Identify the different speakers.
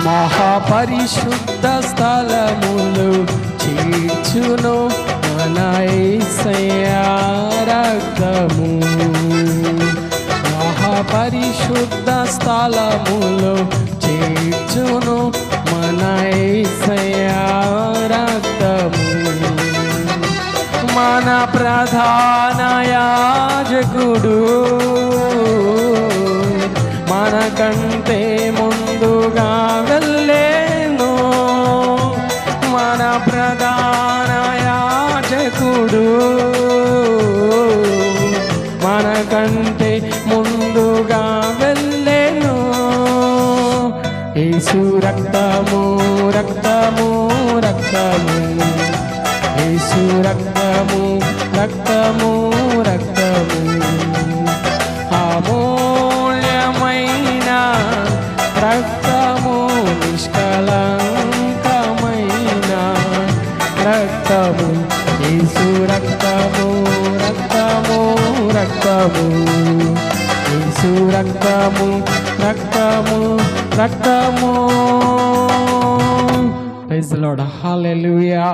Speaker 1: మహాపరిశుద్ధ స్థలములు చేర్చును మన యేసయ్య రక్తము. మహాపరిశుద్ధ స్థలములు చేర్చును మన యేసయ్య రక్తము. మన ప్రధాన యాజకుడు మనకంటే ముందుగా వెళ్ళేను. మన ప్రధాన యాజకుడు మనకంటే ముందుగా వెళ్ళేను. యేసు రక్తము రక్తము రక్తము, యేసు రక్తము రక్తము రక్తము, అమూల్యమైన రక్తము, నిష్కలంకమైన రక్తము. యేసు రక్తము రక్తము రక్తము, యేసు రక్తము రక్తము రక్తము. Praise the Lord. హల్లెలూయా.